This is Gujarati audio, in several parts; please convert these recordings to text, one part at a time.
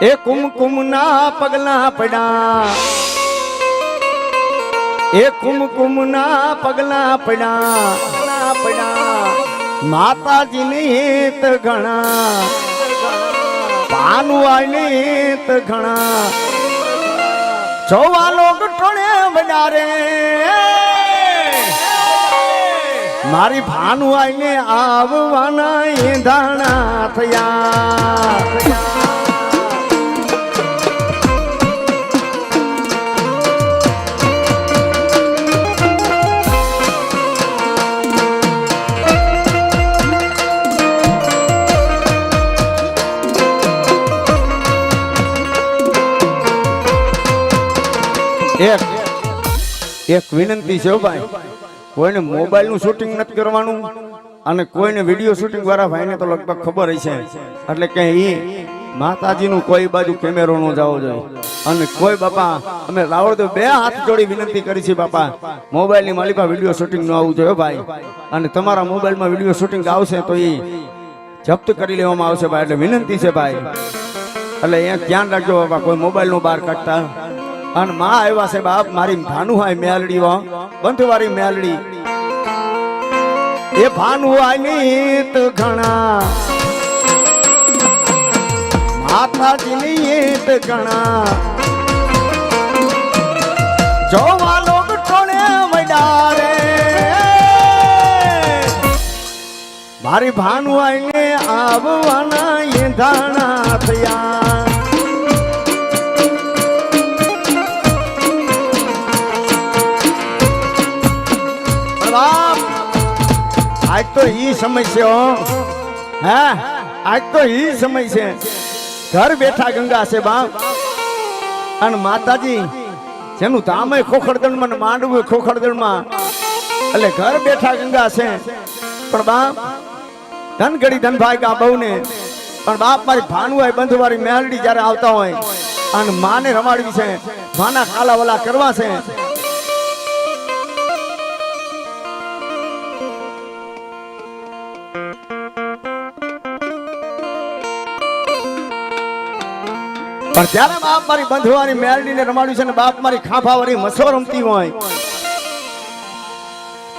એ કુમકુમના પગલા પડ્યા, એ કુમકુમના પગલા પડ્યા, માતાજીની હેત ઘણા, ભાનુઆની હેત ઘણા, જોવા લોક ટોળે વડારે મારી ભાનુઆઈને આવવાના એંધાણા થયા। એક વિનંતી છે ભાઈ, કોઈને મોબાઈલ નું શૂટિંગ નથી કરવાનું અને કોઈને વિડીયો શૂટિંગ વાળા ભાઈને તો લગભગ ખબર હશે, એટલે કે માતાજી નું કોઈ બાજુ કેમેરો નો જવો જોઈએ અને કોઈ બાપા અમે રાવળદેવ બે હાથ જોડી વિનંતી કરી છે બાપા મોબાઈલ ની માલિકા વિડીયો શૂટિંગ નું આવવું જોઈએ ભાઈ, અને તમારા મોબાઈલ માં વિડીયો શૂટિંગ આવશે તો એ જપ્ત કરી લેવામાં આવશે ભાઈ, એટલે વિનંતી છે ભાઈ, એટલે અહીંયા ધ્યાન રાખજો બાપા કોઈ મોબાઈલ નું બહાર કાઢતા। અને માં આવ્યા છે બાપ મારી ભાનુહાઈ મેલડી બંધવારી મેલડી, એ ભાનુહાઈ તો ઘણા માતાજીની તો ઘણા, જોવા લોક ટોળે વડારે મારી ભાનુહાઈ ને આવવાના એંધાણા થયા। आज तो ही समय से हो है, आज तो ही समय से घर बैठा गंगा से बाप अन माताजी जेनु तामे खोखड़दण में मांडवे खोखड़दण में એટલે ઘર બેઠા ગંગા છે પણ બાપ ધન ઘડી ધન ભાઈ કા બહુ ને પણ બાપ મારી ભાનુઆઈ બંધવારી મેલડી જ્યારે આવતા હોય અને માને રમાડવી છે, માના ખાલા વાલા કરવા છે, પણ ત્યારે બાપ મારી બંધવારી મેલડીને રમાડ્યું છે ને બાપ મારી ખાંભાવાળી મછો રમતી હોય,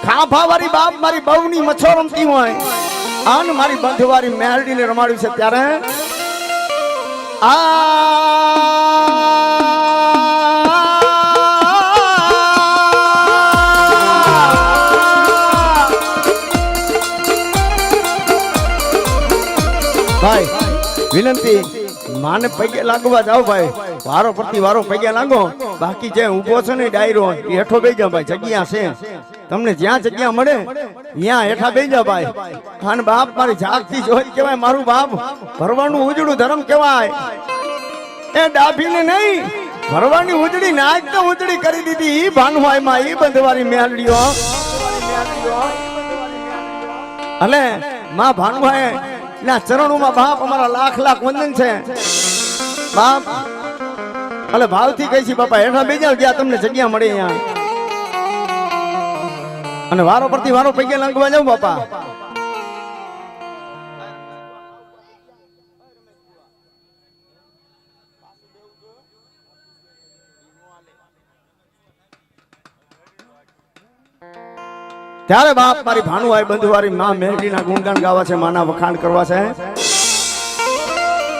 ખાંભાવાળી બાપ મારી બહુની મછો રમતી હોય અને મારી બંધવારી મેલડીને રમાડ્યું છે ત્યારે ભાઈ વિનંતી માને પગે લાગવા જાવ ભાઈ, વારો પરથી વારો પગે લાગો, બાકી જે ઉભો છે ને ડાયરો એ હેઠો બેસી જાવ ભાઈ, જગ્યા છે તમને જ્યાં જગ્યા મળે ત્યાં હેઠા બેસી જાવ ભાઈ। અને બાપ મારી જાગતી જોઈ કહેવાય, મારું બાપ ભરવાનું ઉજળું ધર્મ કહેવાય, એ ડાભીને નહીં ભરવાની ઉજળી નાચ તો ઉજળી કરી દીધી ઈ ભાનુભાઈ માં ઈ બંધવારી મેલડીઓ, અને માં ભાનુભાઈ ના ચરણોમાં બાપ અમારા લાખ લાખ વંદન છે બાપ, એટલે ભાવથી કહી છે બાપા હેઠા બેસી જાવ જ્યાં તમને જગ્યા મળે અહીંયા, અને વારો પરથી વારો પૈકી લાગવા જાવ બાપા। ત્યારે બાપ મારી ભાનુઆઈ બંધવારી માં મેલડીના ગુણગાન ગાવા છે, માના વખાણ કરવા છે,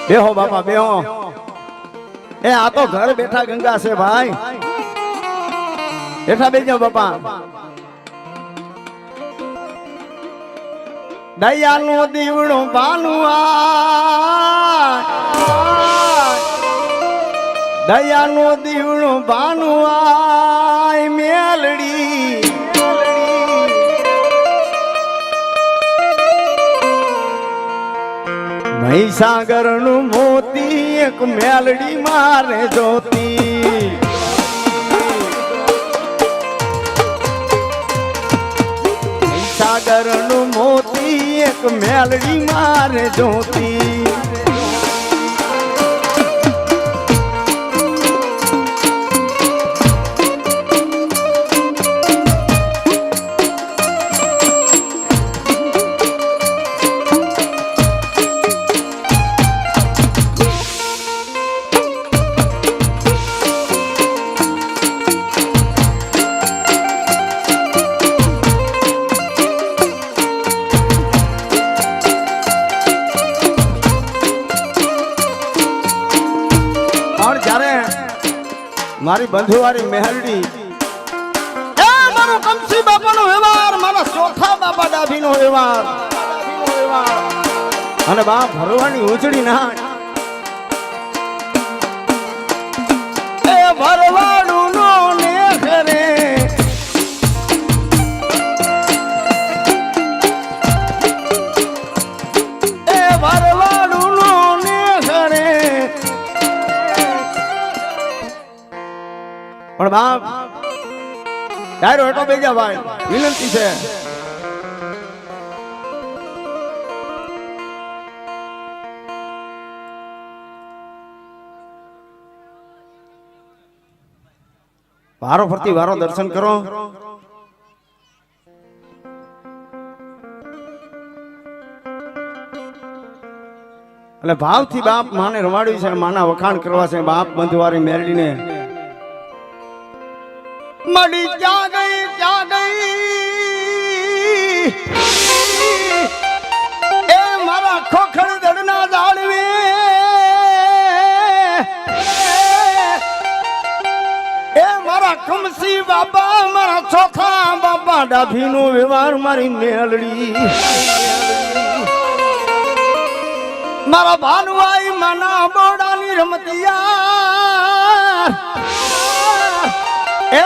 બેહો બાપા બેહો, એ આ તો ઘર બેઠા ગંગા છે ભાઈ, બેઠા બેસી જાવ બાપા। દયાનો દીવડો ભાનુઆઈ, દયાનો દીવડો ભાનુઆઈ મેલડી, મહીસાગર નું મોતી એક મેલડી મારે જોતી, મહીસાગર નું મોતી એક મેલડી મારે જોતી, મારી બંધુવારી મેહરડી એ મારો કમસી બાપાનો વ્યવહાર, મારા ચોથા બાપા ડાભીનો વ્યવહાર અને બાપ ભરવાની ઉજળી ના એ ભરવાડું નો ને કરે એ ભરવાડું નો ને કરે પણ બાપ ડાયરો હેઠો બેજા ભાઈ વિનંતી છે. વારો ફરતી વારો દર્શન કરો. એટલે ભાવથી બાપ માને રમાડ્યું છે, માના વખાણ કરવા છે. બાપ બંધવારી મેરડીને મળી ક્યાં ગઈ એ મારા ખોખડ દડના જાળવે એ મારા કમસી બાપા, મારા ચોથા બાપા ડાભીનો વ્યવહાર, મારી મેલડી મારા ભાનુઆઈ માના બોડાની રમતિયા એ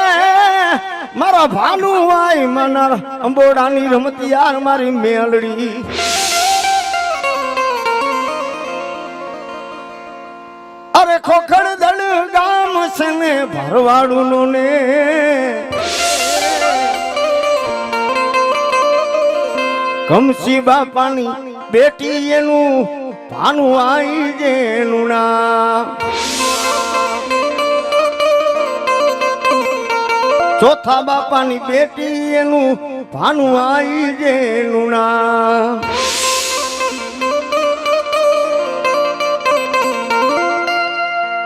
મારા ભાનુઆઈ માના અંબોડાની રમતિયાર, મારી મેલડી અરે ખોખડ દળ ગામ છે ને ભરવાડું નો ને કમસી બાપાની બેટી એનું ભાનુઆઈ જેનું નામ, ચોથા બાપાની બેટી એનું ભાનુઆઈ જેનું નામ.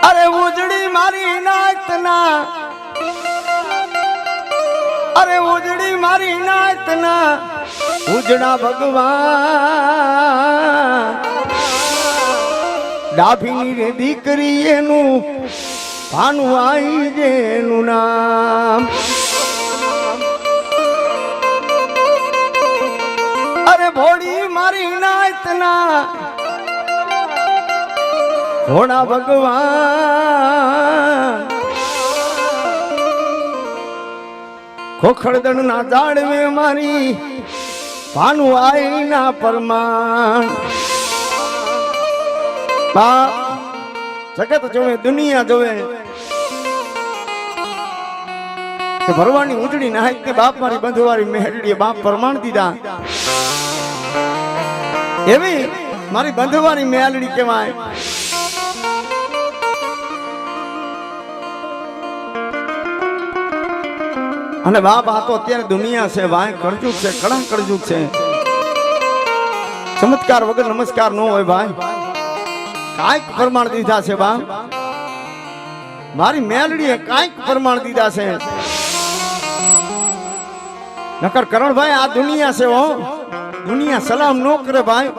અરે ઉજળી મારી નાતના, અરે ઉજળી મારી નાતના ઉજળા ભગવાન, ડાભીની દીકરી એનું ભાનુઆઈ જેનું નામ. અરે ભોળી મારી નાતના ભોળા ભગવાન, ખોખડદણ ના જાળવે મારી ભાનુઆઈ ના પરમાન. જગત જોવે, દુનિયા જોવે કે ભરવાની ઉજળી નાય કે બાપ મારી બંધવારી મેહરડીએ બાપ પરમાણ દીધા. એવી મારી બંધવારી મેલડી કહેવાય. અને બાપ આ તો અત્યારે દુનિયા છે, વાય કરજુક છે, કડા કરજુક છે. ચમત્કાર વગર નમસ્કાર ન હોય ભાઈ. કાંઈક પ્રમાણ દીધા છે બાપ, મારી મેલડીએ કાંઈક પ્રમાણ દીધા છે. નકર કરણભાઈ આ દુનિયા છે હો, દુનિયા સલામ ન કરે ભાઈ.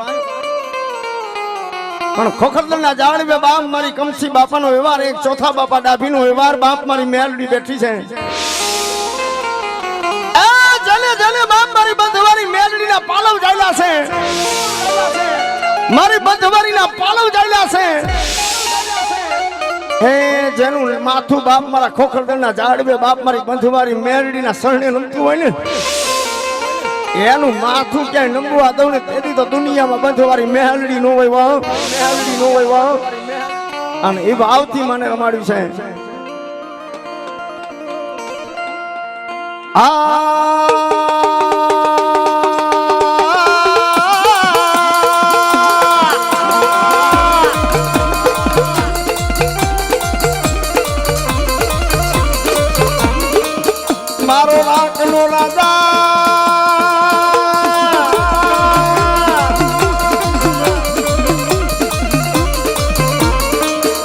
પણ ખોખરદળના જાળવે બાપ મારી કમસી બાપાનો વ્યવહાર, એક ચોથા બાપા ડાભીનો વ્યવહાર, બાપ મારી મેલડી બેઠી છે. જલે બાપ મારી બંધવારી મેલડીના પાલવ જાયલા છે, મારી બંધવારીના પાલવ જાયલા છે. હે જેનું માથું બાપ મારા ખોખરદળના જાળવે બાપ મારી બંધવારી મેલડીના શરણે નમતું હોય ને, એનું માથું ક્યાંય નમવા દઉં ને તેથી તો દુનિયામાં બંધવારી મેલડી નો હોય વાવ, મેલડી નો હોય વાવ. અને એ ભાવથી મને રમાડ્યું છે. મારો રાખનો રાજા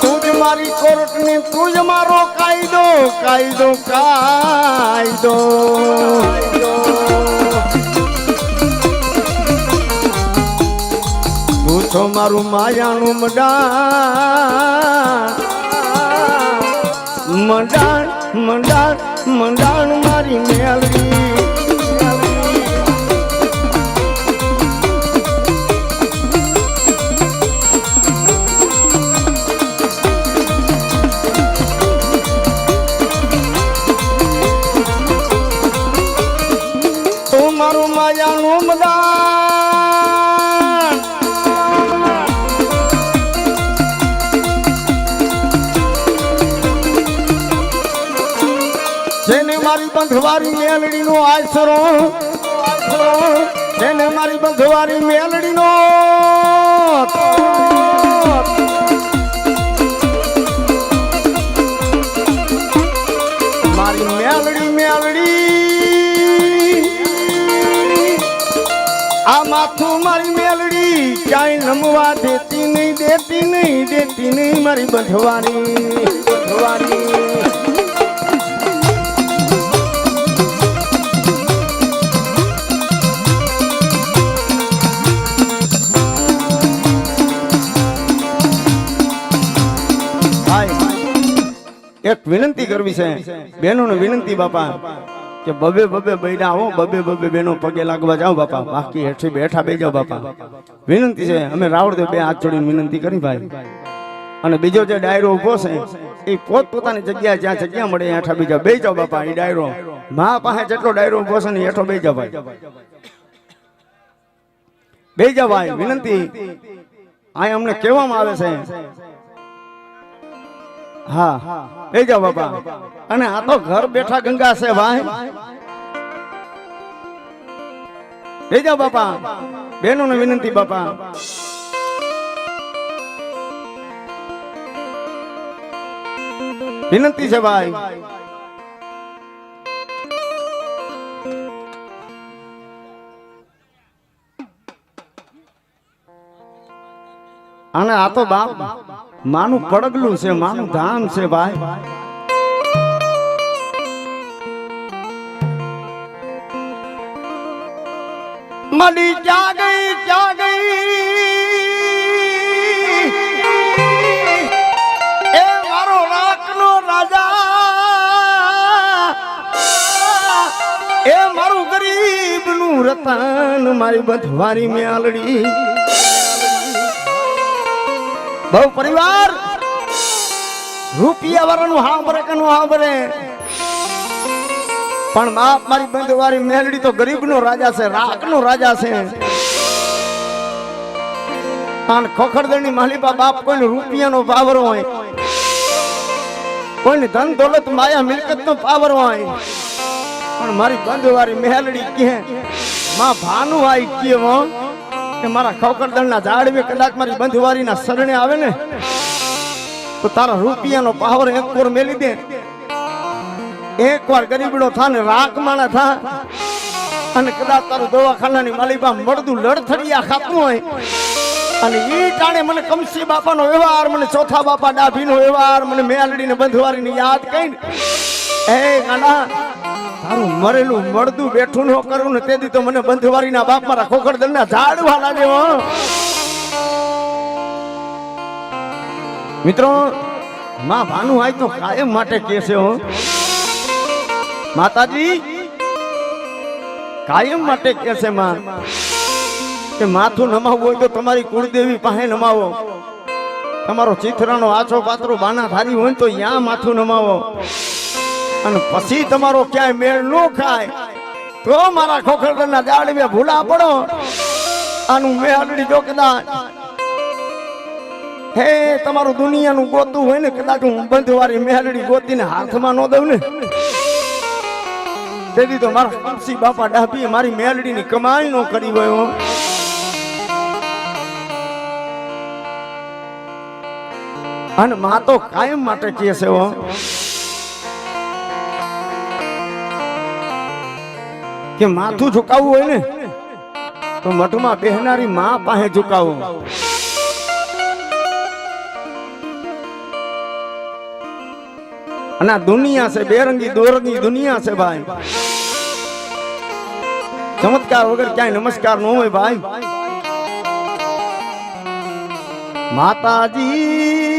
તુજ મારી કોર્ટ ને તુજ મારો કાયદો, કાયદો કાયદો. તું છો મારું માયાનું મડા, મંડાણ મંડાણ મંડાણ મારી મેલડી તું મારું માયાનું મંડાણ જેને મારી બંધવારી મેલડી નો આશરો જેને મારી બંધવારી મેલડી નો મારી મેલડી મેલડી આ માથું મારી મેલડી ક્યાંય નમવા દેતી નહીં દેતી નહીં દેતી નહીં મારી બંધવારી એક વિનંતી કરવી છે બહેનોને વિનંતી બાપા કે બબે બબે બૈરા આવો બબે બબે બહેનો પગે લાગવા જાઓ બાપા બાકી હેઠી બેઠા બે જાઓ બાપા વિનંતી છે અમે રાવળદેવ બે હાથ જોડીને વિનંતી કરી ભાઈ અને બીજો જે ડાયરો ઉભો છે એ પોતપોતાની જગ્યાએ જ્યાં જગ્યા મળે હેઠા બીજા બે જાઓ બાપા એ ડાયરો મા પાસે જેટલો ડાયરો ઉભો છે ને હેઠો બે જાઓ ભાઈ બે જાઓ ભાઈ વિનંતી આ અમને કહેવામાં આવે છે હા બે જાઓ બાપા અને આ તો ઘર બેઠા ગંગા છે ભાઈ બે જાઓ બાપા બહેનોને વિનંતી બાપા વિનંતી છે ભાઈ અને આ તો બાપ માનું પડગલું છે માનું ધામ છે ભાઈ મળી ક્યાં ગઈ એ મારો રાખનો રાજા એ મારું ગરીબ નું રતન મારી બંધવારી મેલડી બહુ પરિવાર રૂપિયા વાળાનું હાંભરે કે નો હાંભરે પણ બાપ મારી બંધવારી મેલડી તો ગરીબ નો રાજા છે રાખ નો રાજા છે અને ખોખરદળની માલિપા બાપ કોઈને રૂપિયાનો પાવર હોય કોઈને ધન દોલત માયા મિલકત નો પાવર હોય પણ મારી બંધવારી મેલડી કે માં ભાનુભાઈ કે કે મારા ખોખરદળના ઝાડવે કદાચ મારી બંધવારીના શરણે આવે ને તો તારા રૂપિયાનો પાવર એક કોર મેલી દે એક વાર ગરીબડો થા ને રાખ માણા થા અને કદાચ તારું દવાખાનાની માલિબા મળદું લડથડિયા ખાતું હોય અને ઈ ટાણે મને કમસી બાપાનો વ્યવહાર મને ચોથા બાપા ડાભીનો વ્યવહાર મને મેલડીને બંધવારીની યાદ કઈ એ ગાના તારું મરેલું મળદું બેઠું ન કરું ને તેથી તો મને બંધવારીના બાપ મારા ખોખરદળના ઝાડવા લાગે મિત્રો માં ભાનુ આય તો કાયમ માટે કે છે હો માતાજી કાયમ માટે કે છે માં કે માથું નમાવવું હોય તો તમારી કુળદેવી પાસે નમાવો તમારો ચિથરાનો આછો પાત્રો બાના ધારી હોય તો યા માથું નમાવો અને પછી તમારો ક્યાંય મેળ ન ખાય તો મારા ખોખરદળના ઝાડવે ભૂલા પડો આનું મેળડી જો કદાચ હે તમારું દુનિયાનું ગોતું હોય ને કદાચ હું બંધવારી મેલડી ગોતીને હાથમાં ન દઉં ને તેથી તો મારા કમસી બાપા ડાભી મારી મેલડીની કમાઈ નો કરી હોય અને માં તો કાયમ માટે કહે છે કે માથું ઝુકાવવું હોય ને તો મઠમાં બેહનારી માં પાસે ઝુકાવવું અને આ દુનિયા છે બેરંગી દોરંગી દુનિયા છે ભાઈ ચમત્કાર વગર ક્યાંય નમસ્કાર ન હોય ભાઈ માતાજી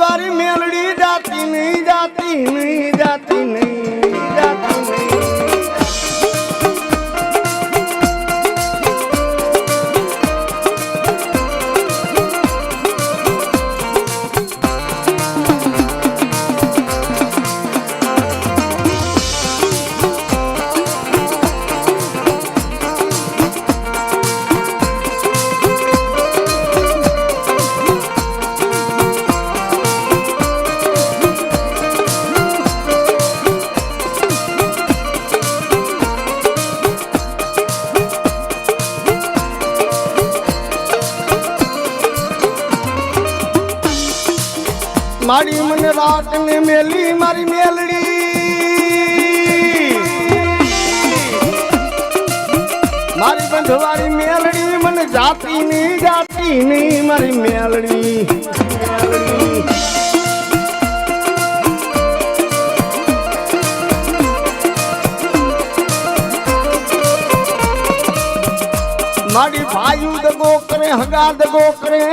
બંધવારી મેલડી જાતી નહીં જાતી નહીં જાતી નહીં જાતી નહીં મારી મને રાત ને મેલી મારી મેલડી મારી બંધવારી મેલડી મને જાતી નહીં મારી મેલડી મારી ભાઈ દગો કરે હગા દગો કરે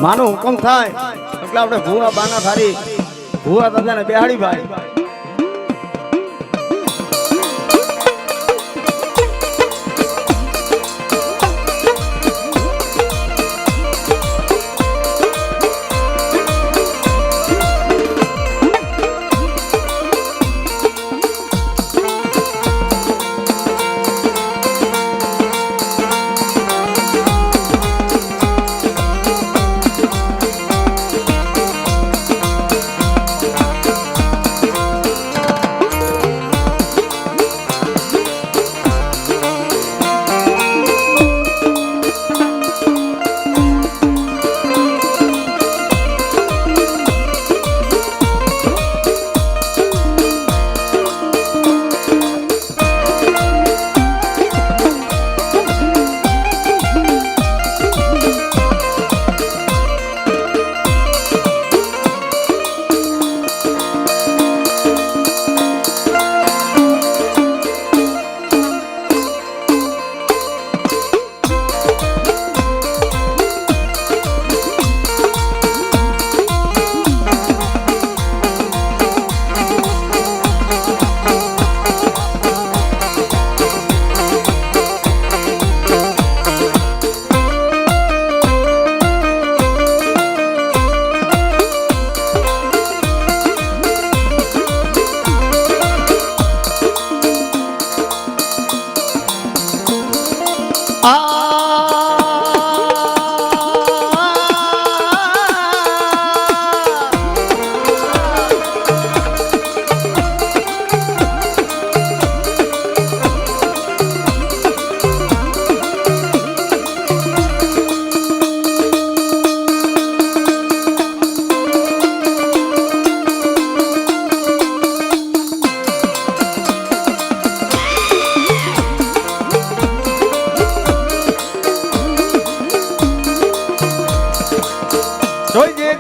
માનો હુકમ થાય એટલે આપણે ભુવા બાના થારી ભુવા દાદાને બેહાડી ભાઈ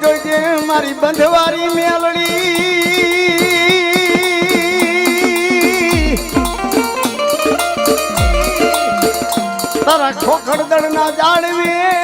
જોઈજે મારી બંધવારી મેલડી તારા ખોખડ દળ ના જાળવે